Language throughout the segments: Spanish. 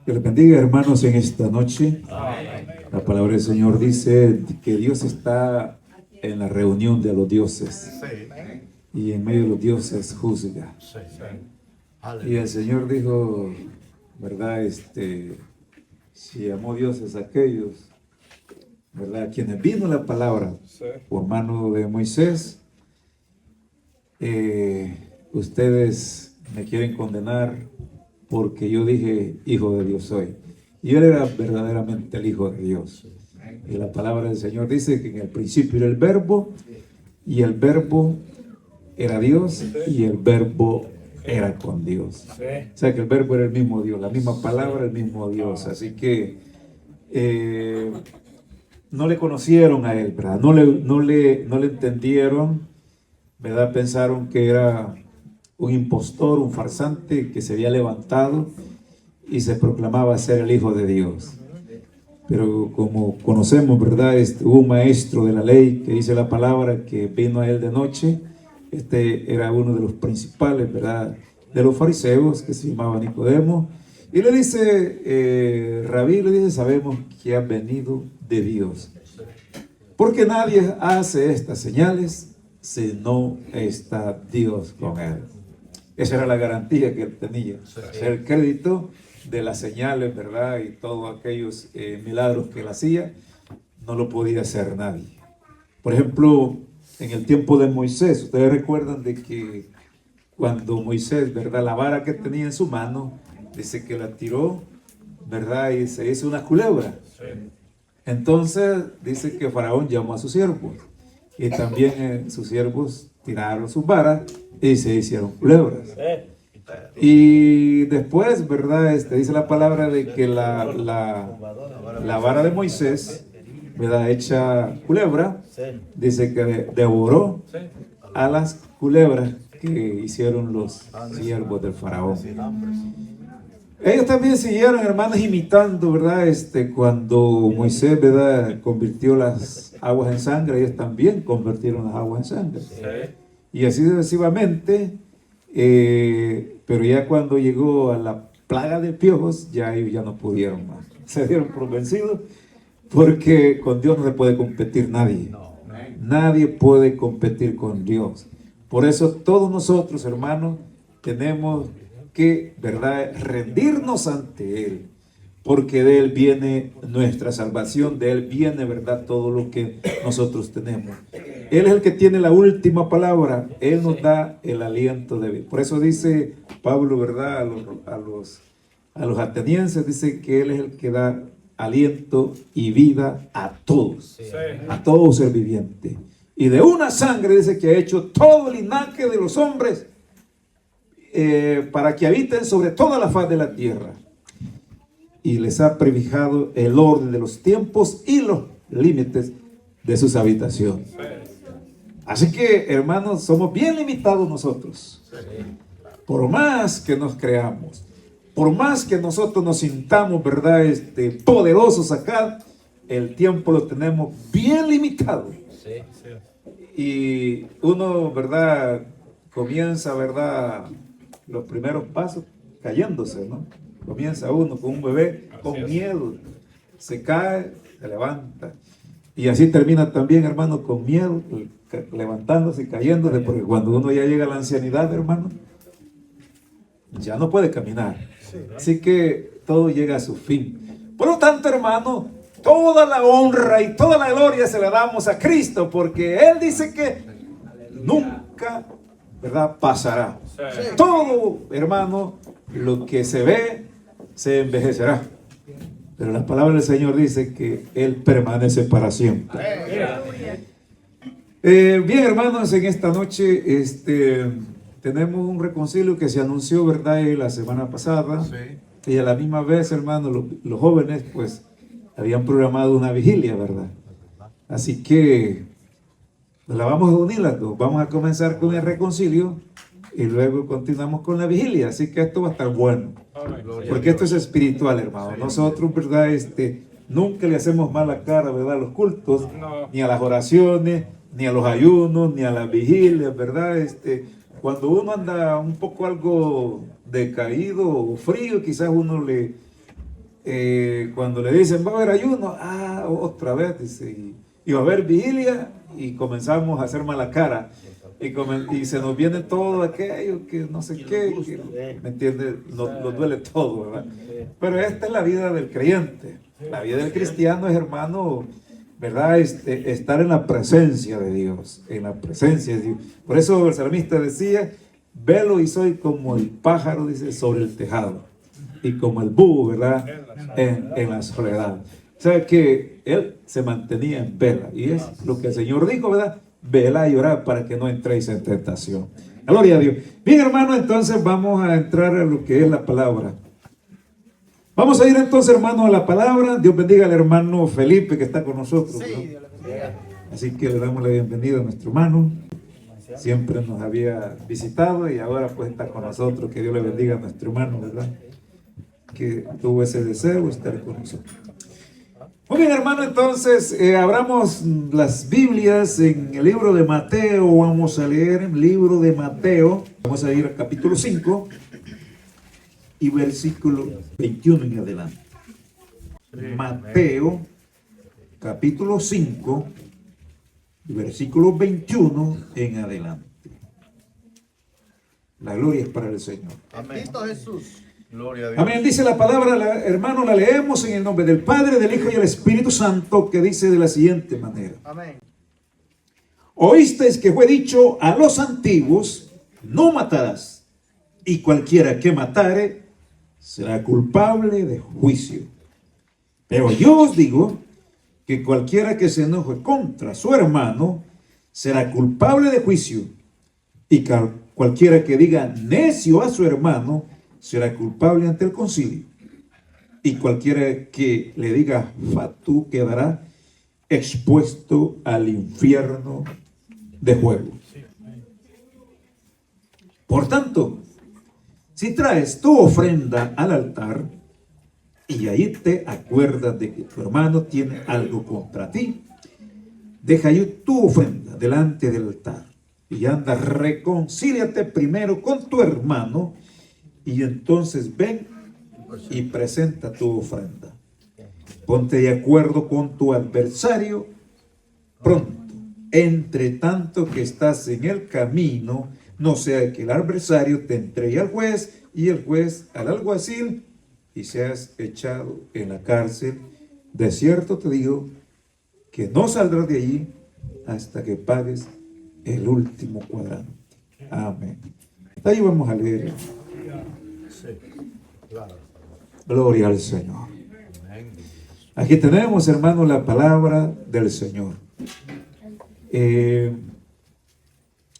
Que les bendiga, hermanos, en esta noche. La palabra del Señor dice que Dios está en la reunión de los dioses y en medio de los dioses juzga. Y el Señor dijo, ¿verdad? Si amó dioses aquellos, ¿verdad? A quienes vino la palabra por mano de Moisés, ustedes me quieren condenar porque yo dije, hijo de Dios soy. Y él era verdaderamente el Hijo de Dios. Y la palabra del Señor dice que en el principio era el Verbo, y el Verbo era Dios, y el Verbo era con Dios. O sea que el Verbo era el mismo Dios, la misma palabra, el mismo Dios. Así que no le conocieron a él, ¿verdad? No le entendieron, ¿verdad? Pensaron que era un impostor, un farsante que se había levantado y se proclamaba ser el Hijo de Dios. Pero como conocemos, ¿verdad? Hubo un maestro de la ley que dice la palabra que vino a él de noche. Era uno de los principales, ¿verdad? De los fariseos, que se llamaba Nicodemo. Y le dice, Rabí, le dice, sabemos que ha venido de Dios. Porque nadie hace estas señales si no está Dios con él. Esa era la garantía que él tenía. El crédito de las señales, ¿verdad? Y todos aquellos milagros que él hacía, no lo podía hacer nadie. Por ejemplo, en el tiempo de Moisés, ustedes recuerdan de que cuando Moisés, ¿verdad? La vara que tenía en su mano, dice que la tiró, ¿verdad? Y se hizo una culebra. Entonces, dice que Faraón llamó a sus siervos. Y también sus siervos tiraron sus varas y se hicieron culebras. Y después, ¿verdad? Dice la palabra de que la vara de Moisés, ¿verdad? Hecha culebra, dice que devoró a las culebras que hicieron los siervos del faraón. Ellos también siguieron, hermanos, imitando, ¿verdad? Cuando Moisés, ¿verdad? Convirtió las aguas en sangre, ellos también convirtieron las aguas en sangre. Y así sucesivamente, pero ya cuando llegó a la plaga de piojos, ya ellos ya no pudieron más. Se dieron por vencidos, porque con Dios no se puede competir nadie. Nadie puede competir con Dios. Por eso todos nosotros, hermanos, tenemos que, ¿verdad?, rendirnos ante Él, porque de Él viene nuestra salvación, de Él viene, ¿verdad?, todo lo que nosotros tenemos. Él es el que tiene la última palabra, Él nos da el aliento de vida. Por eso dice Pablo, ¿verdad?, a los atenienses, dice que Él es el que da aliento y vida a todos, a todo ser viviente. Y de una sangre dice que ha hecho todo el linaje de los hombres para que habiten sobre toda la faz de la tierra. Y les ha prefijado el orden de los tiempos y los límites de sus habitaciones. Así que, hermanos, somos bien limitados nosotros. Por más que nos creamos, por más que nosotros nos sintamos, ¿verdad?, poderosos acá, el tiempo lo tenemos bien limitado. Y uno, ¿verdad?, comienza, ¿verdad?, los primeros pasos cayéndose, ¿no? Comienza uno con un bebé con miedo, se cae, se levanta. Y así termina también, hermano, con miedo, levantándose y cayéndose, porque cuando uno ya llega a la ancianidad, hermano, ya no puede caminar. Así que todo llega a su fin. Por lo tanto, hermano, toda la honra y toda la gloria se la damos a Cristo, porque Él dice que nunca, ¿verdad?, pasará. Todo, hermano, lo que se ve, se envejecerá. Pero la palabra del Señor dice que Él permanece para siempre. Bien, hermanos, en esta noche tenemos un reconcilio que se anunció, ¿verdad?, la semana pasada. Y a la misma vez, hermanos, los jóvenes, pues, habían programado una vigilia, ¿verdad? Así que la vamos a unir las dos. Vamos a comenzar con el reconcilio y luego continuamos con la vigilia. Así que esto va a estar bueno, porque esto es espiritual, hermano. Nosotros, ¿verdad?, nunca le hacemos mala cara, ¿verdad?, a los cultos, ni a las oraciones, ni a los ayunos, ni a las vigilias, ¿verdad? Cuando uno anda un poco algo decaído o frío, quizás uno le cuando le dicen va a haber ayuno, otra vez, dice, y va a haber vigilia, y comenzamos a hacer mala cara, y se nos viene todo aquello que no sé qué, ¿me entiendes? Nos duele todo, ¿verdad? Pero esta es la vida del creyente, la vida del cristiano es, hermano, ¿verdad? Estar en la presencia de Dios, en la presencia de Dios. Por eso el salmista decía, velo y soy como el pájaro, dice, sobre el tejado, y como el búho, ¿verdad? En la soledad. O sea que él se mantenía en vela, y es lo que el Señor dijo, ¿verdad? Vela y orar para que no entréis en tentación. Gloria a Dios. Bien, hermano, entonces vamos a entrar a lo que es la palabra. Vamos a ir entonces, hermano, a la palabra. Dios bendiga al hermano Felipe que está con nosotros, ¿no? Así que le damos la bienvenida a nuestro hermano. Siempre nos había visitado y ahora pues está con nosotros. Que Dios le bendiga a nuestro hermano, ¿verdad? Que tuvo ese deseo de estar con nosotros. Muy bien, hermano, entonces abramos las Biblias en el libro de Mateo. Vamos a leer el libro de Mateo. Vamos a ir al capítulo 5 y versículo 21 en adelante. Mateo, capítulo 5, versículo 21 en adelante. La gloria es para el Señor. Amén. Jesús. Gloria a Dios. Amén. Dice la palabra, hermano, la leemos en el nombre del Padre, del Hijo y del Espíritu Santo, que dice de la siguiente manera. Amén. Oísteis que fue dicho a los antiguos, no matarás, y cualquiera que matare será culpable de juicio. Pero yo os digo que cualquiera que se enoje contra su hermano será culpable de juicio, y cualquiera que diga necio a su hermano será culpable ante el concilio, y cualquiera que le diga fatu quedará expuesto al infierno de fuego. Por tanto, si traes tu ofrenda al altar y ahí te acuerdas de que tu hermano tiene algo contra ti, deja ahí tu ofrenda delante del altar y anda, reconcíliate primero con tu hermano, y entonces ven y presenta tu ofrenda. Ponte de acuerdo con tu adversario pronto, entre tanto que estás en el camino, no sea que el adversario te entregue al juez y el juez al alguacil y seas echado en la cárcel. De cierto te digo que no saldrás de allí hasta que pagues el último cuadrante. Amén. Ahí vamos a leer. Gloria al Señor. Aquí tenemos, hermanos, la palabra del Señor. En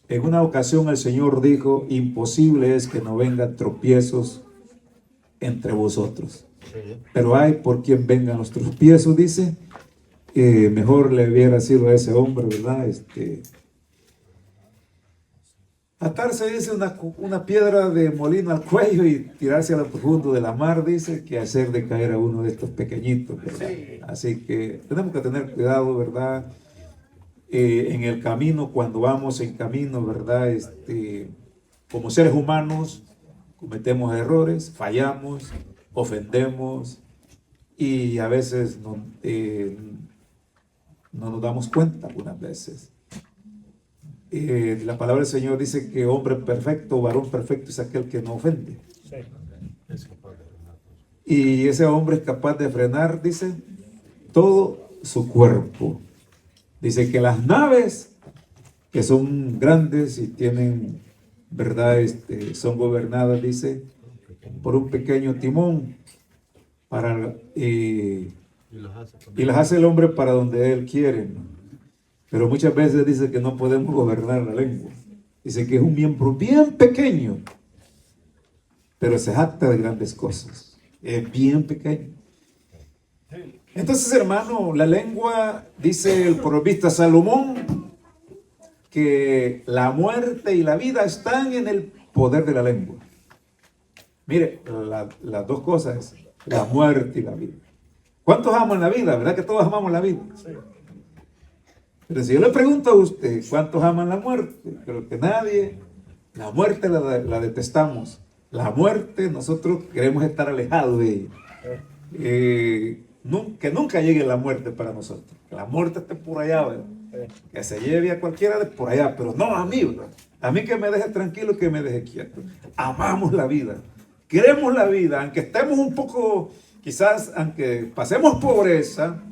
una ocasión el Señor dijo, imposible es que no vengan tropiezos entre vosotros. Pero hay por quien vengan los tropiezos, dice. Mejor le hubiera sido a ese hombre, ¿verdad? Atarse, dice, una piedra de molino al cuello y tirarse a lo profundo de la mar, dice, que hacer de caer a uno de estos pequeñitos, ¿verdad? Sí. Así que tenemos que tener cuidado, ¿verdad? En el camino, cuando vamos en camino, ¿verdad? Como seres humanos, cometemos errores, fallamos, ofendemos y a veces no nos damos cuenta algunas veces. La palabra del Señor dice que hombre perfecto, varón perfecto es aquel que no ofende. Y ese hombre es capaz de frenar, dice, todo su cuerpo. Dice que las naves que son grandes y tienen, ¿verdad? Son gobernadas, dice, por un pequeño timón y las hace el hombre para donde él quiere, ¿no? Pero muchas veces dice que no podemos gobernar la lengua. Dice que es un miembro bien pequeño, pero se jacta de grandes cosas. Es bien pequeño. Entonces, hermano, la lengua, dice el proverbista Salomón, que la muerte y la vida están en el poder de la lengua. Mire, las dos cosas, la muerte y la vida. ¿Cuántos aman la vida? ¿Verdad que todos amamos la vida? Sí. Pero si yo le pregunto a usted, ¿cuántos aman la muerte? Creo que nadie. La muerte la detestamos. La muerte, nosotros queremos estar alejados de ella. Que nunca llegue la muerte para nosotros. Que la muerte esté por allá, ¿verdad? Que se lleve a cualquiera de por allá, pero no a mí, ¿verdad? A mí que me deje tranquilo, que me deje quieto. Amamos la vida, queremos la vida, aunque estemos un poco, quizás, aunque pasemos pobreza,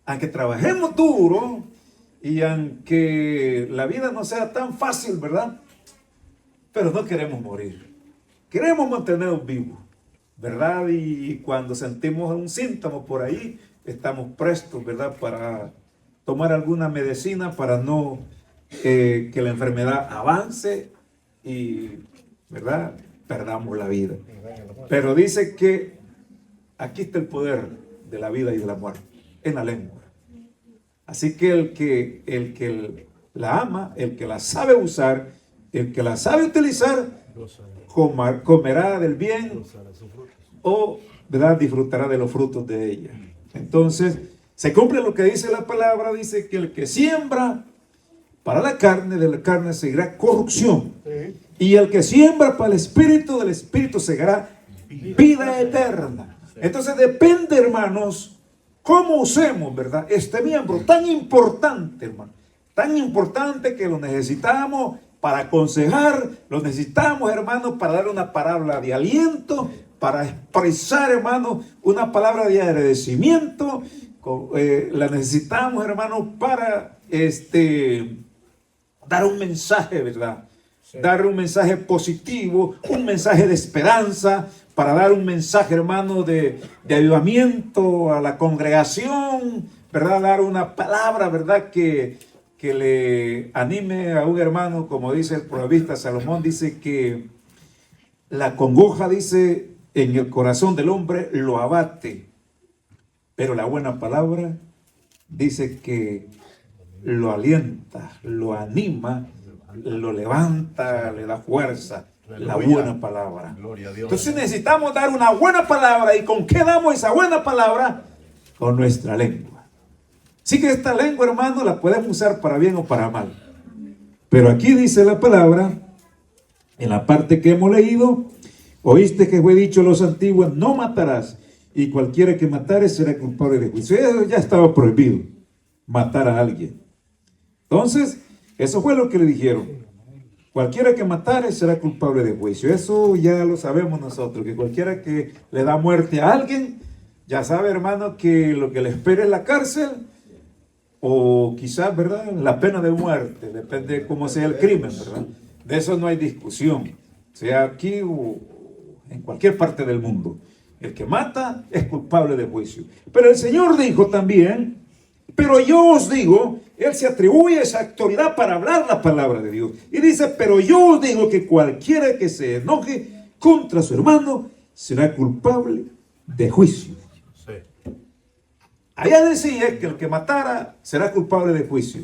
aunque trabajemos duro y aunque la vida no sea tan fácil, ¿verdad? Pero no queremos morir. Queremos mantenernos vivos, ¿verdad? Y cuando sentimos un síntoma por ahí, estamos prestos, ¿verdad? Para tomar alguna medicina para no que la enfermedad avance y, ¿verdad? Perdamos la vida. Pero dice que aquí está el poder de la vida y de la muerte, en la lengua. Así que el que la ama, el que la sabe usar, el que la sabe utilizar, comerá del bien o, ¿verdad?, disfrutará de los frutos de ella. Entonces, se cumple lo que dice la palabra, dice que el que siembra para la carne, de la carne seguirá corrupción. Y el que siembra para el espíritu, del espíritu seguirá vida eterna. Entonces depende, hermanos, cómo usemos, ¿verdad?, este miembro tan importante, hermano. Tan importante que lo necesitamos para aconsejar, lo necesitamos, hermano, para dar una palabra de aliento, para expresar, hermano, una palabra de agradecimiento. La necesitamos, hermano, para dar un mensaje, ¿verdad? Sí. Dar un mensaje positivo, un mensaje de esperanza, para dar un mensaje, hermano, de avivamiento a la congregación, ¿verdad? Dar una palabra, ¿verdad?, que le anime a un hermano, como dice el proverbista Salomón, dice que la congoja, dice, en el corazón del hombre lo abate, pero la buena palabra dice que lo alienta, lo anima, lo levanta, le da fuerza. La buena palabra. Entonces necesitamos dar una buena palabra. ¿Y con qué damos esa buena palabra? Con nuestra lengua. Así que esta lengua, hermano, la podemos usar para bien o para mal. Pero aquí dice la palabra, en la parte que hemos leído: oíste que fue dicho a los antiguos, no matarás, y cualquiera que matare será culpable de juicio. Eso ya estaba prohibido, matar a alguien. Entonces, eso fue lo que le dijeron. Cualquiera que matare será culpable de juicio. Eso ya lo sabemos nosotros, que cualquiera que le da muerte a alguien, ya sabe, hermano, que lo que le espera es la cárcel, o quizás, ¿verdad?, la pena de muerte, depende de cómo sea el crimen, ¿verdad? De eso no hay discusión, sea aquí o en cualquier parte del mundo. El que mata es culpable de juicio. Pero el Señor dijo también, pero yo os digo, Él se atribuye esa autoridad para hablar la palabra de Dios. Y dice, pero yo os digo que cualquiera que se enoje contra su hermano será culpable de juicio. Sí. Allá decía que el que matara será culpable de juicio.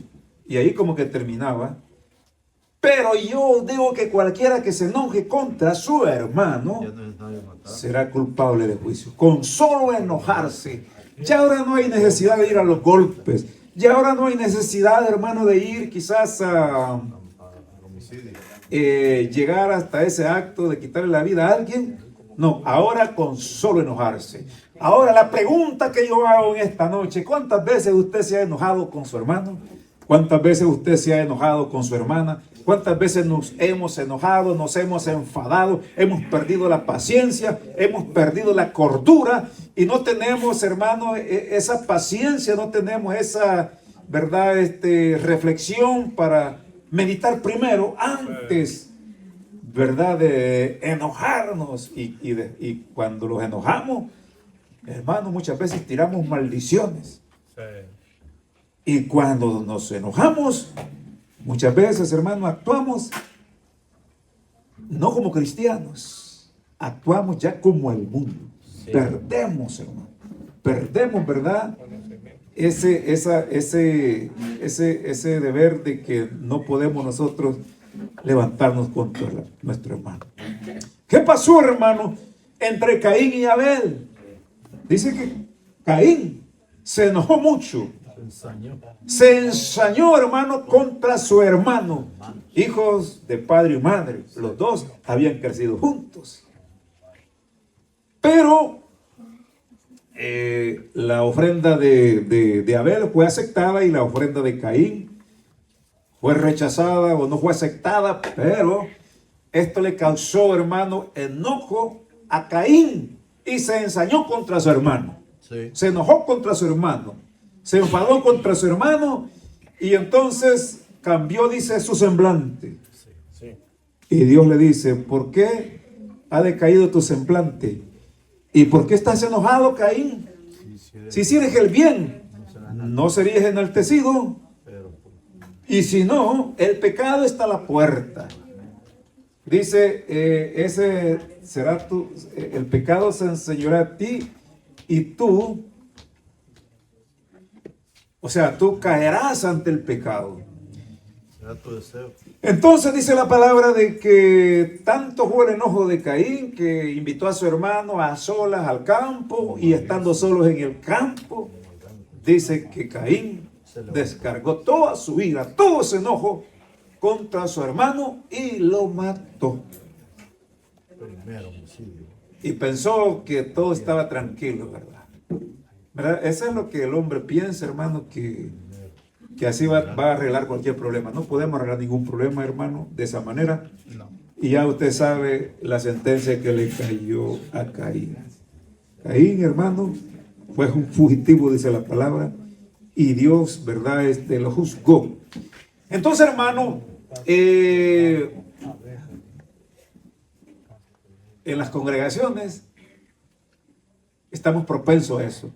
Y ahí como que terminaba. Pero yo os digo que cualquiera que se enoje contra su hermano será culpable de juicio. Con solo enojarse. Ya ahora no hay necesidad de ir a los golpes. Ya ahora no hay necesidad, hermano, de ir quizás a llegar hasta ese acto de quitarle la vida a alguien. No, ahora con solo enojarse. Ahora la pregunta que yo hago en esta noche: ¿cuántas veces usted se ha enojado con su hermano? ¿Cuántas veces usted se ha enojado con su hermana? ¿Cuántas veces nos hemos enojado, nos hemos enfadado, hemos perdido la paciencia, hemos perdido la cordura y no tenemos, hermano, esa paciencia, no tenemos esa, ¿verdad?, reflexión para meditar primero antes, ¿verdad?, de enojarnos y cuando los enojamos, hermano, muchas veces tiramos maldiciones. Sí. Y cuando nos enojamos, muchas veces, hermano, actuamos no como cristianos, actuamos ya como el mundo. Sí. Perdemos, hermano. Perdemos, ¿verdad?, ese deber de que no podemos nosotros levantarnos contra nuestro hermano. ¿Qué pasó, hermano, entre Caín y Abel? Dice que Caín se enojó mucho. Se ensañó, hermano, contra su hermano. Hijos de padre y madre. Los dos habían crecido juntos. Pero la ofrenda de Abel fue aceptada y la ofrenda de Caín fue rechazada o no fue aceptada, pero esto le causó, hermano, enojo a Caín y se ensañó contra su hermano. Sí. Se enojó contra su hermano, se enfadó contra su hermano y entonces cambió, dice, su semblante. Sí, sí. Y Dios le dice, ¿por qué ha decaído tu semblante? ¿Y por qué estás enojado, Caín? Si hicieres el bien, no serías enaltecido. Y si no, el pecado está a la puerta. Dice, ese será el pecado se enseñará a ti y tú, o sea, tú caerás ante el pecado. Entonces dice la palabra de que tanto fue el enojo de Caín que invitó a su hermano a solas al campo y estando solos en el campo, dice que Caín descargó toda su ira, todo ese enojo contra su hermano y lo mató. Y pensó que todo estaba tranquilo, ¿verdad? Eso es lo que el hombre piensa, hermano, que así va a arreglar cualquier problema. No podemos arreglar ningún problema, hermano, de esa manera. Y ya usted sabe la sentencia que le cayó a Caín. Caín, hermano, fue un fugitivo, dice la palabra, y Dios, ¿verdad?, lo juzgó. Entonces, hermano, en las congregaciones estamos propensos a eso.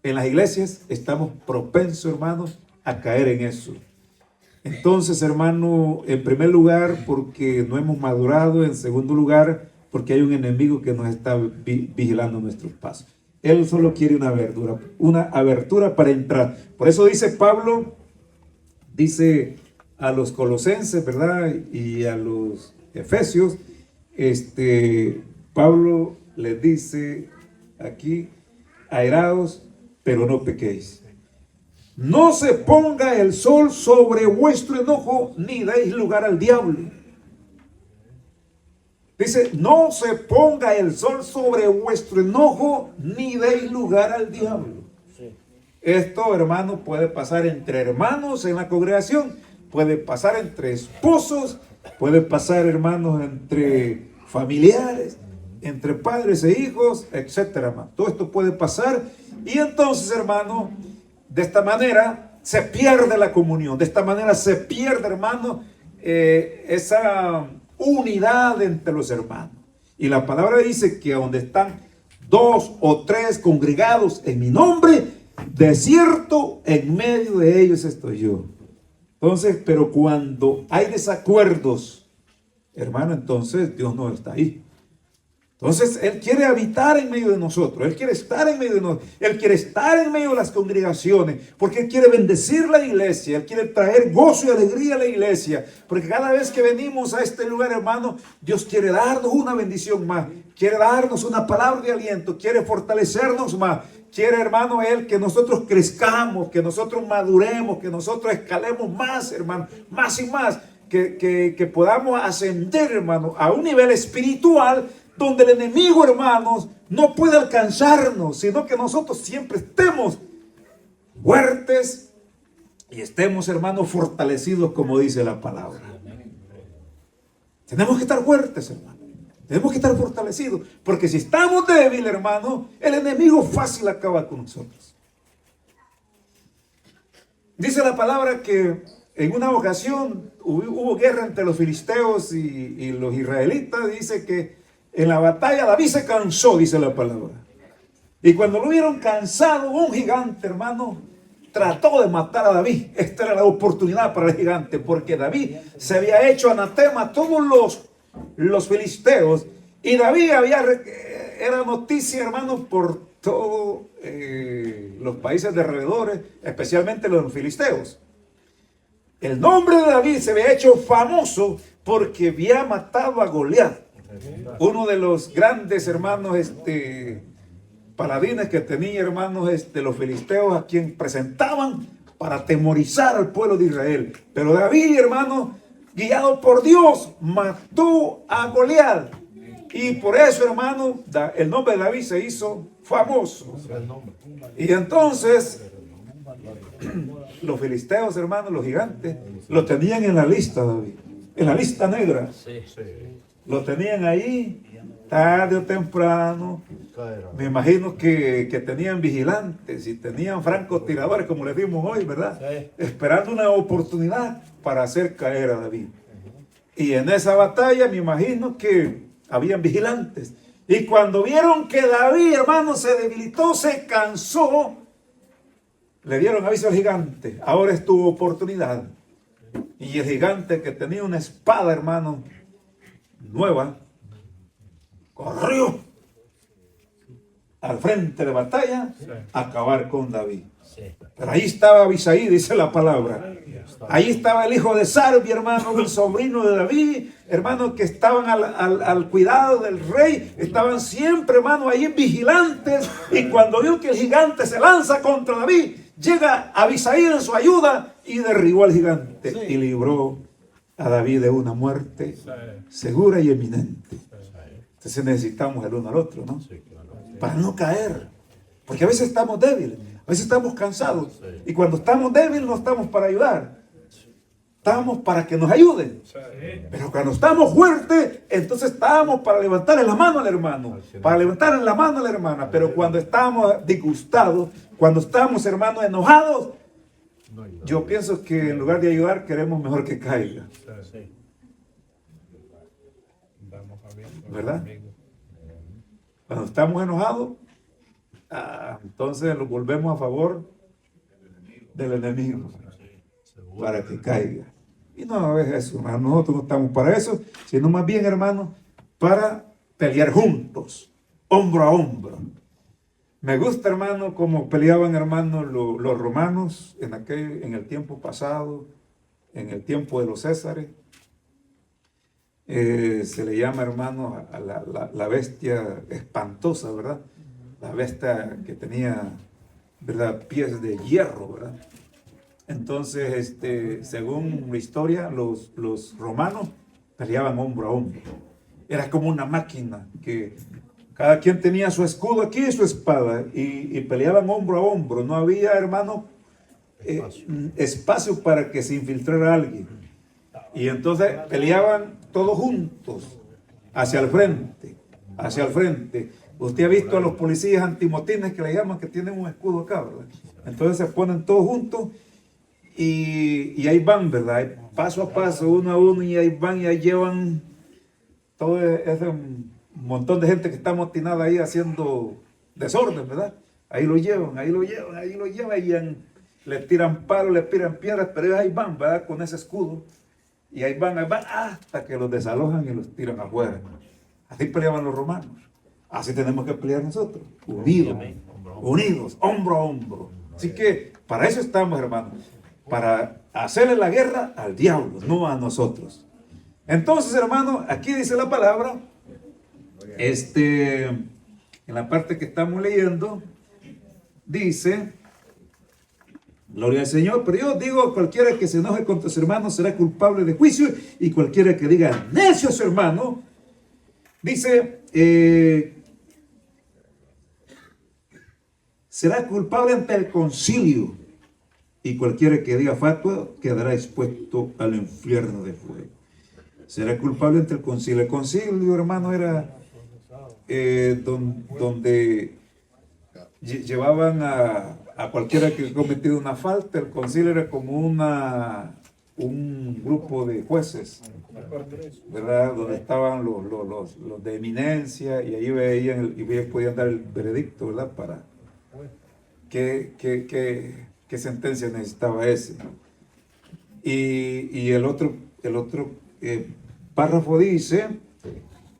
En las iglesias estamos propensos, hermanos, a caer en eso. Entonces, hermano, en primer lugar, porque no hemos madurado. En segundo lugar, porque hay un enemigo que nos está vigilando nuestros pasos. Él solo quiere una abertura para entrar. Por eso dice Pablo, dice a los colosenses, ¿verdad? Y a los efesios, Pablo les dice aquí, airaos, pero no pequéis. No se ponga el sol sobre vuestro enojo, ni deis lugar al diablo. Dice, no se ponga el sol sobre vuestro enojo, ni deis lugar al diablo. Sí. Esto, hermano, puede pasar entre hermanos en la congregación, puede pasar entre esposos, puede pasar, hermanos, entre familiares, entre padres e hijos, etcétera. Todo esto puede pasar. Y entonces, hermano, de esta manera se pierde la comunión. De esta manera se pierde, hermano, esa unidad entre los hermanos. Y la palabra dice que donde están 2 o 3 congregados en mi nombre, de cierto en medio de ellos estoy yo. Entonces, pero cuando hay desacuerdos, hermano, entonces Dios no está ahí. Entonces, Él quiere habitar en medio de nosotros. Él quiere estar en medio de nosotros. Él quiere estar en medio de las congregaciones. Porque Él quiere bendecir la iglesia. Él quiere traer gozo y alegría a la iglesia. Porque cada vez que venimos a este lugar, hermano, Dios quiere darnos una bendición más. Quiere darnos una palabra de aliento. Quiere fortalecernos más. Quiere, hermano, Él que nosotros crezcamos, que nosotros maduremos, que nosotros escalemos más, hermano. Más y más. Que podamos ascender, hermano, a un nivel espiritual donde el enemigo, hermanos, no puede alcanzarnos, sino que nosotros siempre estemos fuertes y estemos, hermanos, fortalecidos, como dice la palabra. Tenemos que estar fuertes, hermanos. Tenemos que estar fortalecidos, porque si estamos débiles, hermanos, el enemigo fácil acaba con nosotros. Dice la palabra que en una ocasión hubo guerra entre los filisteos y los israelitas. Dice que en la batalla David se cansó, dice la palabra. Y cuando lo vieron cansado, un gigante, hermano, trató de matar a David. Esta era la oportunidad para el gigante, porque David se había hecho anatema a todos los filisteos. Y David era noticia, hermano, por todos los países de alrededores, especialmente los filisteos. El nombre de David se había hecho famoso porque había matado a Goliat, uno de los grandes, hermanos, paladines que tenía, hermanos, los filisteos, a quien presentaban para atemorizar al pueblo de Israel. Pero David, hermano, guiado por Dios, mató a Goliat. Y por eso, hermano, el nombre de David se hizo famoso. Y entonces, los filisteos, hermanos, los gigantes, lo tenían en la lista, David, en la lista negra. Lo tenían ahí, tarde o temprano. Me imagino que tenían vigilantes y tenían francotiradores, como le dimos hoy, ¿verdad? Esperando una oportunidad para hacer caer a David. Y en esa batalla me imagino que habían vigilantes. Y cuando vieron que David, hermano, se debilitó, se cansó, le dieron aviso al gigante. Ahora es tu oportunidad. Y el gigante, que tenía una espada, hermano, nueva, corrió al frente de batalla a acabar con David. Pero ahí estaba Abisai, dice la palabra. Ahí estaba el hijo de Sarvi, hermano, el sobrino de David, hermano, que estaban al cuidado del rey. Estaban siempre, hermano, ahí vigilantes. Y cuando vio que el gigante se lanza contra David, llega Abisai en su ayuda y derribó al gigante y libró a David de una muerte segura y eminente. Entonces necesitamos el uno al otro, ¿no? Para no caer. Porque a veces estamos débiles, a veces estamos cansados. Y cuando estamos débiles no estamos para ayudar. Estamos para que nos ayuden. Pero cuando estamos fuertes, entonces estamos para levantarle la mano al hermano, para levantarle la mano a la hermana. Pero cuando estamos disgustados, cuando estamos, hermanos, enojados, yo pienso que en lugar de ayudar, queremos mejor que caiga. ¿Verdad? Cuando estamos enojados, entonces lo volvemos a favor del enemigo para que caiga. Y no es eso, hermano. Nosotros no estamos para eso, sino más bien, hermano, para pelear juntos, hombro a hombro. Me gusta, hermano, como peleaban, hermano, los romanos en el tiempo pasado, en el tiempo de los Césares. Se le llama, hermano, a la bestia espantosa, ¿verdad? La bestia que tenía, ¿verdad?, pies de hierro, ¿verdad? Entonces, según la historia, los romanos peleaban hombro a hombro. Era como una máquina que cada quien tenía su escudo aquí y su espada y peleaban hombro a hombro. No había, hermano, espacio para que se infiltrara alguien. Y entonces peleaban todos juntos, hacia el frente, hacia el frente. Usted ha visto a los policías antimotines, que le llaman, que tienen un escudo acá, ¿verdad? Entonces se ponen todos juntos y ahí van, ¿verdad? Paso a paso, uno a uno, y ahí van y ahí llevan todo ese montón de gente que está amotinada ahí haciendo desorden, ¿verdad? Ahí lo llevan, ahí lo llevan, ahí lo llevan, y les tiran palos, les tiran piedras, pero ellos ahí van, ¿verdad?, con ese escudo. Y ahí van, hasta que los desalojan y los tiran afuera. Así peleaban los romanos. Así tenemos que pelear nosotros, unidos, hombro a hombro. Así que para eso estamos, hermanos, para hacerle la guerra al diablo, no a nosotros. Entonces, hermano, aquí dice la palabra, en la parte que estamos leyendo, dice: gloria al Señor. Pero yo digo, cualquiera que se enoje contra su hermano será culpable de juicio, y cualquiera que diga necio a su hermano, dice, será culpable ante el concilio, y cualquiera que diga fatua quedará expuesto al infierno de fuego. Será culpable ante el concilio. El concilio, hermano, era donde llevaban a cualquiera que cometiera una falta. El concilio era como un grupo de jueces, ¿verdad?, donde estaban los de eminencia, y ahí veían y ellos podían dar el veredicto, ¿verdad?, para qué sentencia necesitaba ese. Y el otro párrafo dice: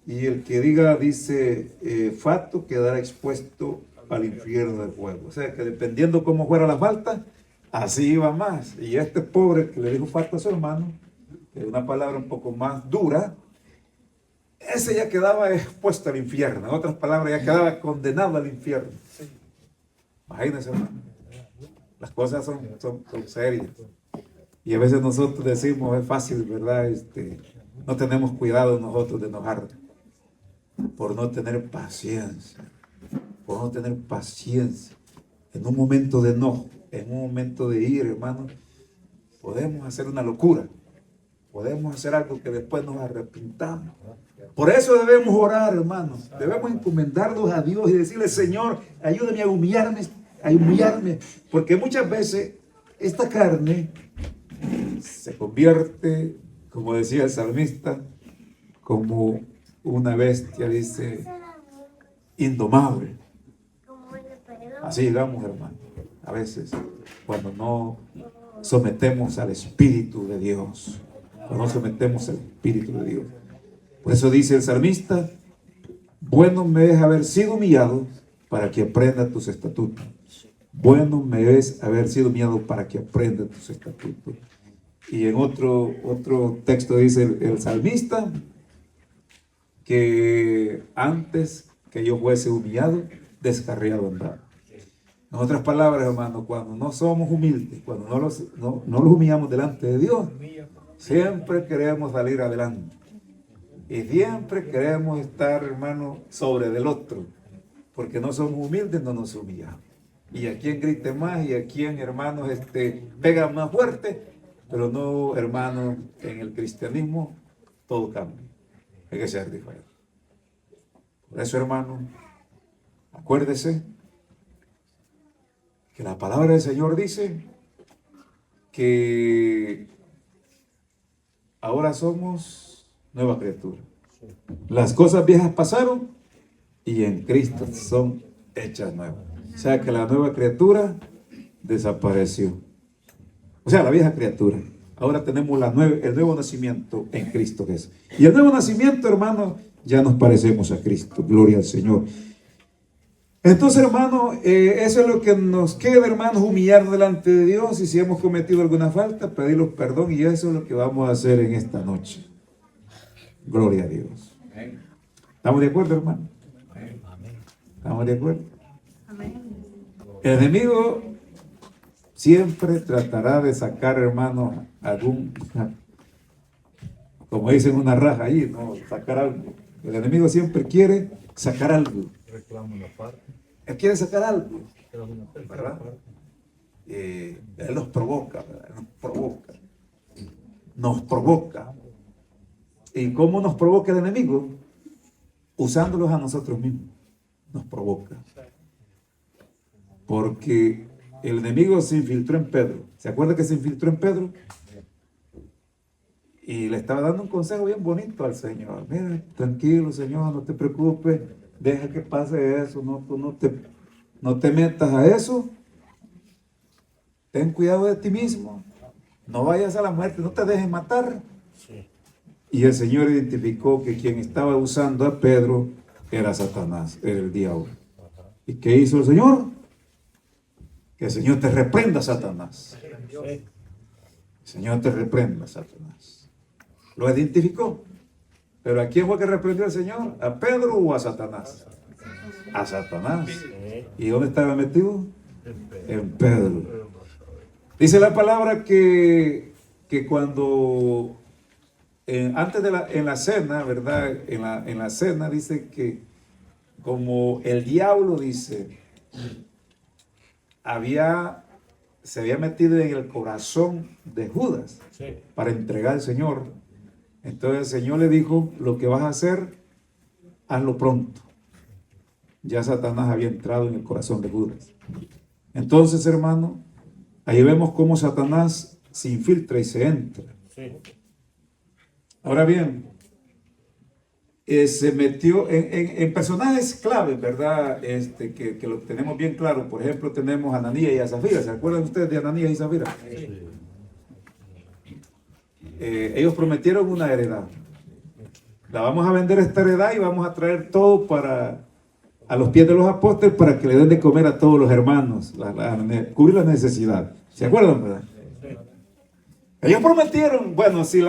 y el que diga, dice, fato, quedará expuesto al infierno de fuego. O sea, que dependiendo cómo fuera la falta, así iba más. Y este pobre que le dijo fato a su hermano, que es una palabra un poco más dura, ese ya quedaba expuesto al infierno. En otras palabras, ya quedaba condenado al infierno. Imagínense, hermano. Las cosas son serias. Y a veces nosotros decimos, es fácil, ¿verdad? No tenemos cuidado nosotros de enojarnos. por no tener paciencia, por no tener paciencia. En un momento de enojo, en un momento de ira, hermano, podemos hacer una locura. Podemos hacer algo que después nos arrepintamos. Por eso debemos orar, hermanos. Debemos encomendarnos a Dios y decirle, Señor, ayúdame a humillarme. Porque muchas veces esta carne se convierte, como decía el salmista, como una bestia, dice, indomable. Así digamos, hermano, a veces, cuando no sometemos al Espíritu de Dios. Cuando no sometemos al Espíritu de Dios. Por eso dice el salmista, bueno me es haber sido humillado para que aprenda tus estatutos. Bueno me es haber sido humillado para que aprenda tus estatutos. Y en otro texto dice el salmista que antes que yo fuese humillado, descarriado andaba. En otras palabras, hermano, cuando no somos humildes, cuando no los humillamos delante de Dios, siempre queremos salir adelante. Y siempre queremos estar, hermano, sobre del otro. Porque no somos humildes, no nos humillamos. Y a quien grite más y a quien, hermanos, pega más fuerte. Pero no, hermanos, en el cristianismo todo cambia. Hay que ser diferente. Por eso, hermano, acuérdese que la palabra del Señor dice que ahora somos nueva criatura. Las cosas viejas pasaron y en Cristo son hechas nuevas. O sea que la nueva criatura desapareció. O sea, la vieja criatura. Ahora tenemos el nuevo nacimiento en Cristo Jesús. Y el nuevo nacimiento, hermano, ya nos parecemos a Cristo. Gloria al Señor. Entonces, hermano, eso es lo que nos queda, hermanos, humillar delante de Dios. Y si hemos cometido alguna falta, pedirles perdón. Y eso es lo que vamos a hacer en esta noche. Gloria a Dios. ¿Estamos de acuerdo, hermano? ¿Estamos de acuerdo? El enemigo siempre tratará de sacar, hermano, como dicen, una raja ahí, ¿no? Sacar algo. El enemigo siempre quiere sacar algo. Él quiere sacar algo, ¿verdad? Él nos provoca, ¿verdad? Nos provoca. ¿Y cómo nos provoca el enemigo? Usándolos a nosotros mismos. Nos provoca. Porque el enemigo se infiltró en Pedro. ¿Se acuerda que se infiltró en Pedro? Y le estaba dando un consejo bien bonito al Señor. Mira, tranquilo, Señor, no te preocupes. Deja que pase eso. No te metas a eso. Ten cuidado de ti mismo. No vayas a la muerte. No te dejes matar. Y el Señor identificó que quien estaba usando a Pedro era Satanás, era el diablo. ¿Y qué hizo el Señor? Que el Señor te reprenda, Satanás. El Señor te reprenda, Satanás. Lo identificó. ¿Pero a quién fue que reprendió el Señor? ¿A Pedro o a Satanás? A Satanás. ¿Y dónde estaba metido? En Pedro. Dice la palabra que cuando antes en la cena, ¿verdad? En la cena dice que como el diablo, dice, se había metido en el corazón de Judas para entregar al Señor. Entonces el Señor le dijo, lo que vas a hacer, hazlo pronto. Ya Satanás había entrado en el corazón de Judas. Entonces, hermano, ahí vemos cómo Satanás se infiltra y se entra. Ahora bien, se metió en personajes claves, ¿verdad? Que lo tenemos bien claro. Por ejemplo, tenemos a Ananías y a Zafira. ¿Se acuerdan ustedes de Ananías y Zafira? Sí. Ellos prometieron una heredad. La vamos a vender esta heredad y vamos a traer todo a los pies de los apóstoles para que le den de comer a todos los hermanos, cubrir la necesidad. ¿Se acuerdan, verdad? Ellos prometieron, bueno, si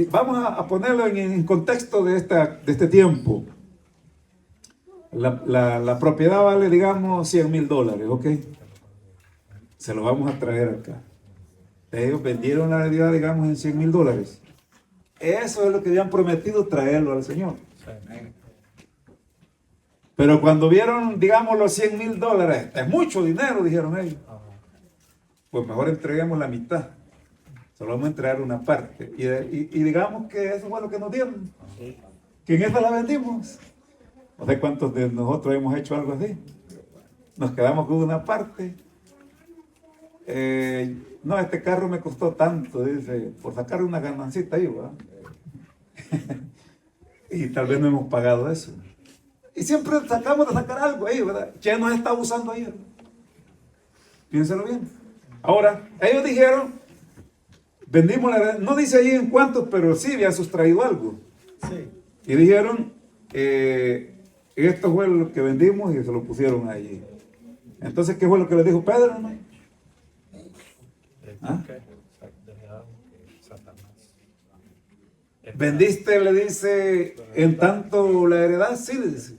vamos a ponerlo en contexto de este tiempo. La propiedad vale, digamos, $100,000, ¿ok? Se lo vamos a traer acá. Ellos vendieron la heredad, digamos, en $100,000. Eso es lo que habían prometido, traerlo al Señor. Pero cuando vieron, digamos, los $100,000, es mucho dinero, dijeron ellos. Pues mejor entreguemos la mitad. Solo vamos a entregar una parte. Y digamos que eso fue lo que nos dieron. Que en esta la vendimos. No sé cuántos de nosotros hemos hecho algo así. Nos quedamos con una parte. No, este carro me costó tanto, dice, por sacar una ganancita ahí, ¿verdad? Y tal vez no hemos pagado eso. Y siempre tratamos de sacar algo ahí, ¿verdad? ¿Quién nos está usando ahí? Piénselo bien. Ahora, ellos dijeron, vendimos la... No dice ahí en cuánto, pero sí habían sustraído algo. Sí. Y dijeron, esto fue lo que vendimos y se lo pusieron allí. Entonces, ¿qué fue lo que le dijo Pedro, no? ¿Ah? ¿Vendiste, le dice, en tanto la heredad? Sí, le dice.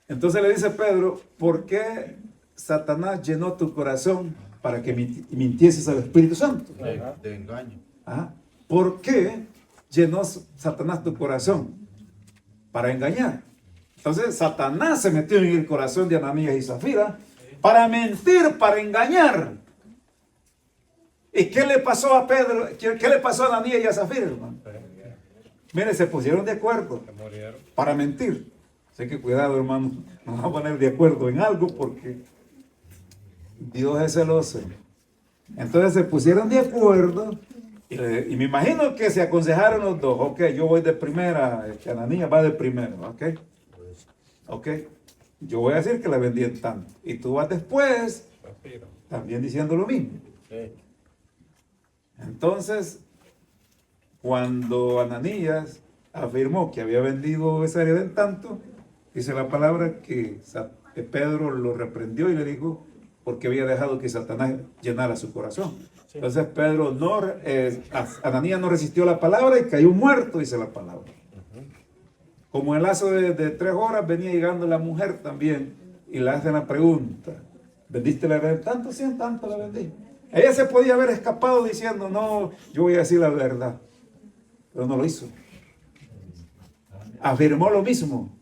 Entonces le dice Pedro, ¿por qué Satanás llenó tu corazón para que mintieses al Espíritu Santo? De engaño. ¿Ah? ¿Por qué llenó Satanás tu corazón? Para engañar. Entonces Satanás se metió en el corazón de Ananías y Zafira para mentir, para engañar. ¿Y qué le pasó a Pedro? ¿Qué le pasó a Ananías y a Zafira, hermano? Mire, se pusieron de acuerdo para mentir. Así que cuidado, hermano, nos vamos a poner de acuerdo en algo porque Dios es celoso. Entonces se pusieron de acuerdo y me imagino que se aconsejaron los dos. Ok, yo voy de primera, Ananías va de primero, ok. Yo voy a decir que la vendí en tanto. Y tú vas después, también diciendo lo mismo. Entonces, cuando Ananías afirmó que había vendido esa heredad en tanto, dice la palabra que Pedro lo reprendió y le dijo porque había dejado que Satanás llenara su corazón. Entonces Pedro Ananías no resistió la palabra y cayó muerto, dice la palabra. Como el lazo de 3 horas venía llegando la mujer también y le hacen la pregunta, ¿vendiste la heredad en tanto? Sí, en tanto la vendí. Ella se podía haber escapado diciendo, no, yo voy a decir la verdad. Pero no lo hizo. Afirmó lo mismo.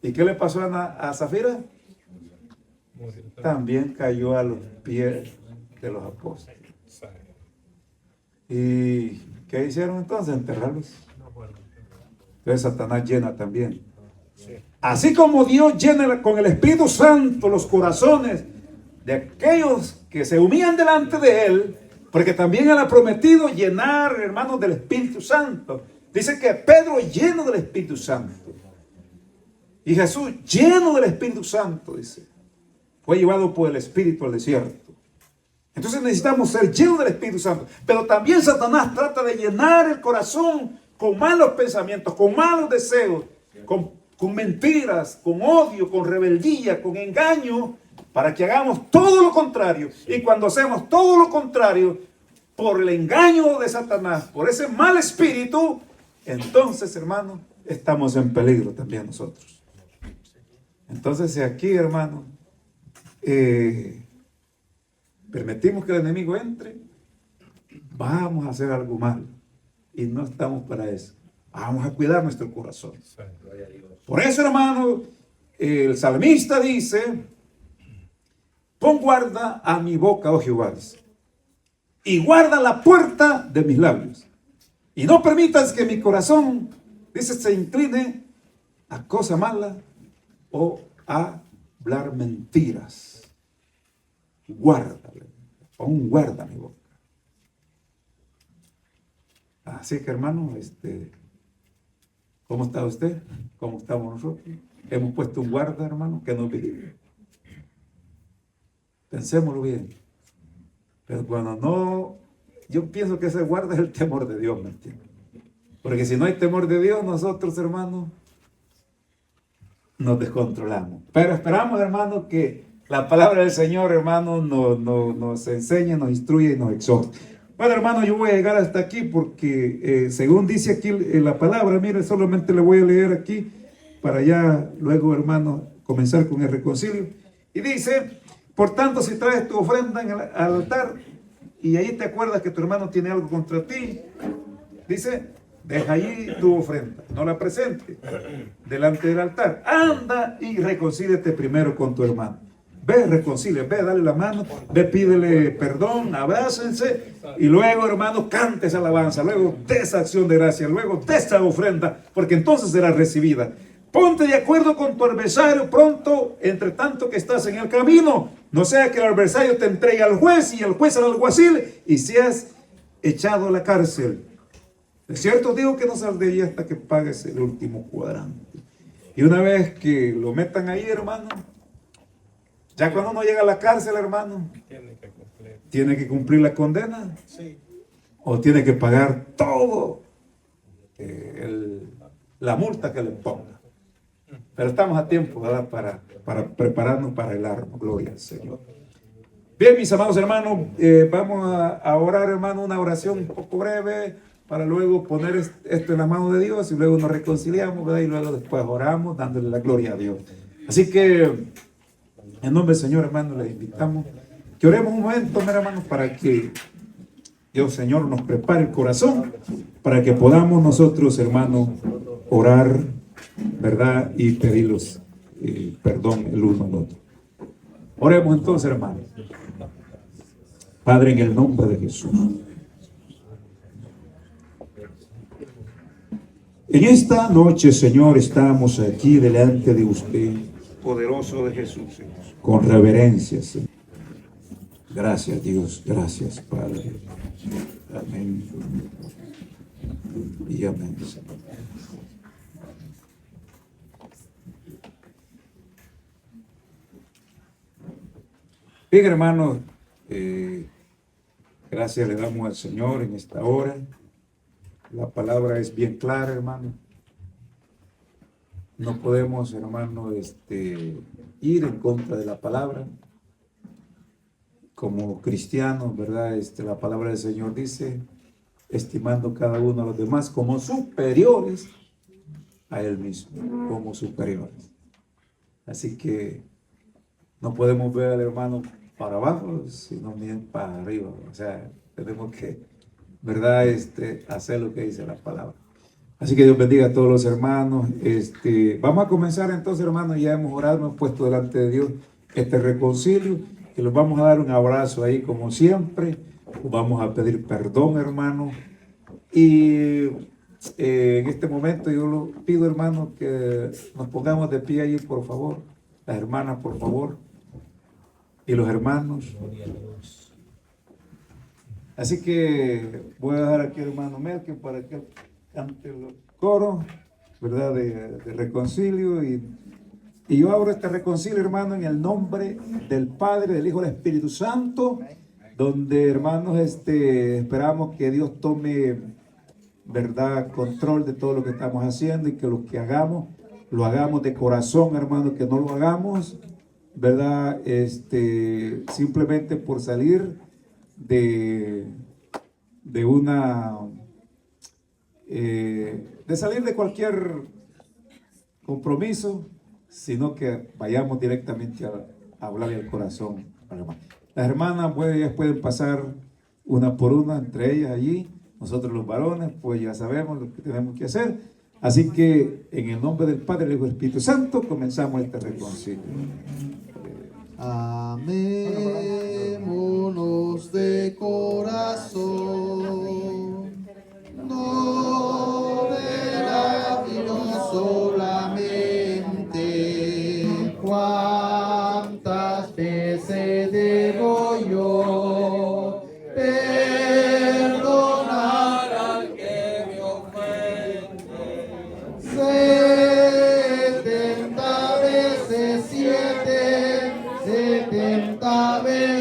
¿Y qué le pasó a Zafira? También cayó a los pies de los apóstoles. ¿Y qué hicieron entonces? Enterrarlos. Entonces Satanás llena también. Así como Dios llena con el Espíritu Santo los corazones de aquellos que se humillan delante de Él, porque también Él ha prometido llenar, hermanos, del Espíritu Santo. Dice que Pedro lleno del Espíritu Santo. Y Jesús lleno del Espíritu Santo, dice. Fue llevado por el Espíritu al desierto. Entonces necesitamos ser llenos del Espíritu Santo. Pero también Satanás trata de llenar el corazón con malos pensamientos, con malos deseos, con mentiras, con odio, con rebeldía, con engaño, para que hagamos todo lo contrario. Y cuando hacemos todo lo contrario, por el engaño de Satanás, por ese mal espíritu, entonces, hermano, estamos en peligro también nosotros. Entonces, si aquí, hermano, permitimos que el enemigo entre, vamos a hacer algo mal. Y no estamos para eso. Vamos a cuidar nuestro corazón. Por eso, hermano, el salmista dice, pon guarda a mi boca, oh Jehová, y guarda la puerta de mis labios. Y no permitas que mi corazón, dice, se incline a cosa mala o a hablar mentiras. Guárdale, pon guarda mi boca. Así que, hermano, ¿cómo está usted? ¿Cómo estamos nosotros? Hemos puesto un guarda, hermano, que nos vigile. Pensémoslo bien. Pero cuando no, yo pienso que ese guarda es el temor de Dios, ¿me entiendes? Porque si no hay temor de Dios, nosotros, hermanos, nos descontrolamos. Pero esperamos, hermanos, que la palabra del Señor, hermanos, nos enseñe, nos instruye y nos exhorte. Bueno, hermano, yo voy a llegar hasta aquí porque según dice aquí la palabra, mire, solamente le voy a leer aquí para ya luego, hermano, comenzar con el reconcilio. Y dice, por tanto, si traes tu ofrenda al altar y ahí te acuerdas que tu hermano tiene algo contra ti, dice, deja allí tu ofrenda, no la presente delante del altar. Anda y reconcíliate primero con tu hermano. Ve, reconcilia, ve, dale la mano, ve, pídele perdón, abrácense y luego, hermano, cante esa alabanza, luego de esa acción de gracia, luego de esa ofrenda, porque entonces será recibida. Ponte de acuerdo con tu adversario pronto, entre tanto que estás en el camino, no sea que el adversario te entregue al juez y el juez al alguacil y seas echado a la cárcel. De cierto digo que no saldré allí hasta que pagues el último cuadrante. Y una vez que lo metan ahí, hermano, ya cuando uno llega a la cárcel, hermano, tiene que cumplir la condena. Sí. O tiene que pagar todo la multa que le ponga. Pero estamos a tiempo, ¿verdad? Para prepararnos para el arma. Gloria al Señor. Bien, mis amados hermanos, vamos a orar, hermano, una oración un poco breve para luego poner esto en las manos de Dios y luego nos reconciliamos, ¿verdad? Y luego después oramos dándole la gloria a Dios. Así que en nombre del Señor, hermano, les invitamos que oremos un momento, hermanos, para que Dios, Señor, nos prepare el corazón para que podamos nosotros, hermanos, orar, ¿verdad? Y pedirlos perdón el uno al otro. Oremos entonces, hermanos. Padre, en el nombre de Jesús. En esta noche, Señor, estamos aquí delante de usted, poderoso de Jesús, Señor, con reverencia, Señor. Gracias, Dios. Gracias, Padre. Amén. Y amén, Señor. Bien, hermanos, gracias le damos al Señor en esta hora. La palabra es bien clara, hermano. No podemos, hermano, ir en contra de la palabra. Como cristianos, ¿verdad? La palabra del Señor dice, estimando cada uno a los demás como superiores a Él mismo, como superiores. Así que no podemos ver al hermano para abajo, sino bien para arriba. O sea, tenemos que, ¿verdad? Hacer lo que dice la palabra. Así que Dios bendiga a todos los hermanos. Vamos a comenzar entonces, hermanos. Ya hemos orado, hemos puesto delante de Dios este reconcilio. Y les vamos a dar un abrazo ahí como siempre. Vamos a pedir perdón, hermano. Y en este momento yo lo pido, hermano, que nos pongamos de pie allí, por favor. Las hermanas, por favor. Y los hermanos. Así que voy a dejar aquí al hermano Melque para que cante el coro, ¿verdad? De reconcilio. Y yo abro este reconcilio, hermano, en el nombre del Padre, del Hijo y del Espíritu Santo, donde, hermanos, esperamos que Dios tome, ¿verdad?, control de todo lo que estamos haciendo y que lo que hagamos, lo hagamos de corazón, hermano, que no lo hagamos, ¿verdad?, simplemente por salir de salir de cualquier compromiso, sino que vayamos directamente a hablarle al corazón. Las hermanas pues, ellas pueden pasar una por una entre ellas allí. Nosotros los varones pues ya sabemos lo que tenemos que hacer. Así que en el nombre del Padre, del Hijo y del Espíritu Santo comenzamos este reconcilio. Amémonos de corazón, no de labios solamente. ¿Cuántas veces debo yo perdonar al que me ofende? 70 veces 7, 70 veces.